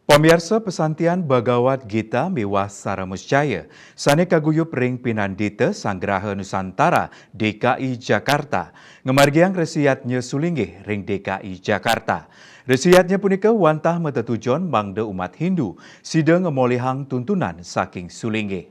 Pemirsa pesantian Bagawat Gita Mewah Saramusjaya, sane kaguyup ring Pinandita Sanggraha Nusantara DKI Jakarta, ngemargiang resiatnya sulinggih ring DKI Jakarta. Resiatnya punika wantah metetujon bangda umat Hindu, sida ngemolihang tuntunan saking sulinggih.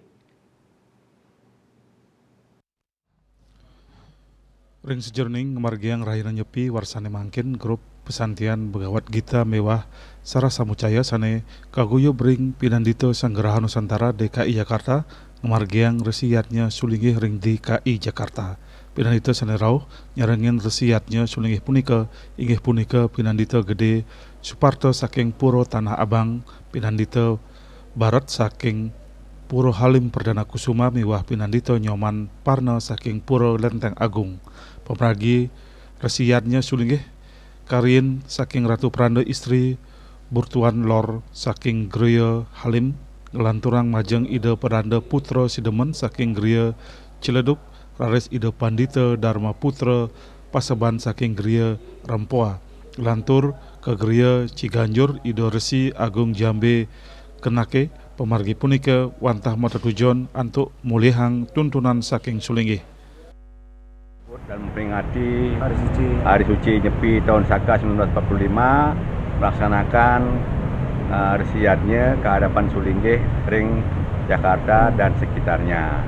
Ring sejerning ngemargiang rahina nyepi warsane mangkin grup pesantian Bagawat Gita Mewah Sarasamucaya sane kaguyup ring Pinandita Sanggraha Nusantara DKI Jakarta ngemargiang resiatnya sulinggih ring DKI Jakarta. Pinandita sane rauh nyarengin resiatnya sulinggih punika inggih punika Pinandita Gede Suparto saking Puro Tanah Abang, Pinandita Barat saking Puro Halim Perdana Kusuma miwah Pinandita Nyoman Parna saking Puro Lenteng Agung. Pemeragi resiatnya sulinggih Karin saking Ratu Pranda istri Burtuan Lor saking Gereya Halim Ngelanturang Majeng Ida Peranda Putra Sidemen saking Gereya Ciledug Raris Ida Pandita Dharma Putra Paseban saking Gereya Rempoa Lantur ke Gereya Ciganjur Ida Resi Agung Jambe Kenake. Pemargi punika wantah matetujon antuk mulihang tuntunan saking sulinggih. Dan memperingati Hari Suci Nyepi tahun Saka 1945 melaksanakan resiatnya ke hadapan sulinggih ring Jakarta dan sekitarnya.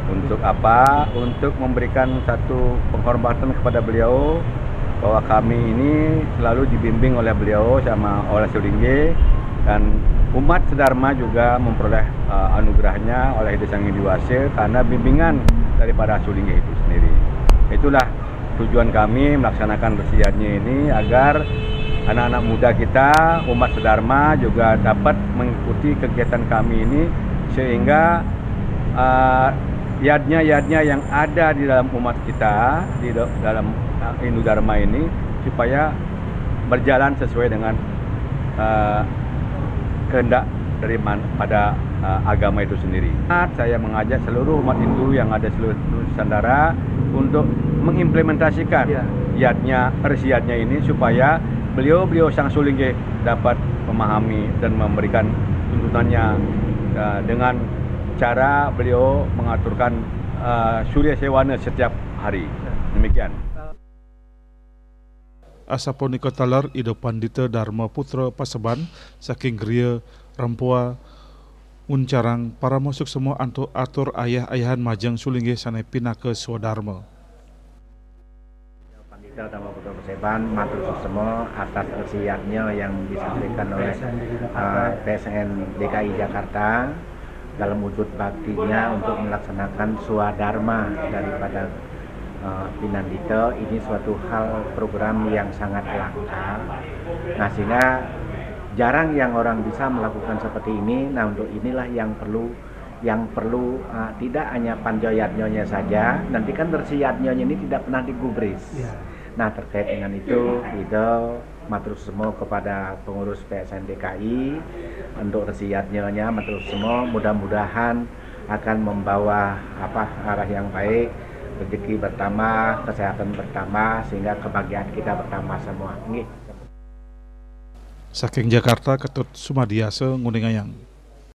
Untuk apa? Untuk memberikan satu penghormatan kepada beliau bahwa kami ini selalu dibimbing oleh beliau sama oleh sulinggih dan umat sedharma juga memperoleh anugerahnya oleh Ida Sang Hyang Widi karena bimbingan daripada sulinggih itu sendiri. Itulah tujuan kami melaksanakan resiatnya ini agar anak-anak muda kita, umat sedharma juga dapat mengikuti kegiatan kami ini sehingga yadnya yang ada di dalam umat kita, di dalam Hindu Dharma ini supaya berjalan sesuai dengan kehendak pada agama itu sendiri. Saya mengajak seluruh umat Hindu yang ada seluruh Nusantara untuk mengimplementasikan resiatnya ini supaya beliau sang sulinggih dapat memahami dan memberikan tuntunannya dengan cara beliau mengaturkan Surya Sewana setiap hari. Demikian. Asapunika talar Ida Pandita Dharma Putra Paseban saking Gereya Rempoa uncarang para masuk semua antuk atur ayah-ayahan majeng sulinggih sane pinake swadharma. Pandita Dharma Putra Paseban matur semua atas resiatnya yang disampaikan oleh PSN DKI Jakarta dalam wujud baktinya untuk melaksanakan swadharma daripada Pinandita. Ini suatu hal program yang sangat langka. Nah, sehingga jarang yang orang bisa melakukan seperti ini. Nah, untuk inilah yang perlu tidak hanya panjayatnyonya saja, nanti kan resiatnya ini tidak pernah digubris. Nah, terkait dengan itu matur semua kepada pengurus PSN DKI untuk resiatnya matur semua mudah-mudahan akan membawa arah yang baik, rezeki bertambah, kesehatan bertambah, sehingga kebahagiaan kita bertambah semua. Saking Jakarta Ketut Sumadiasa Nguningayang.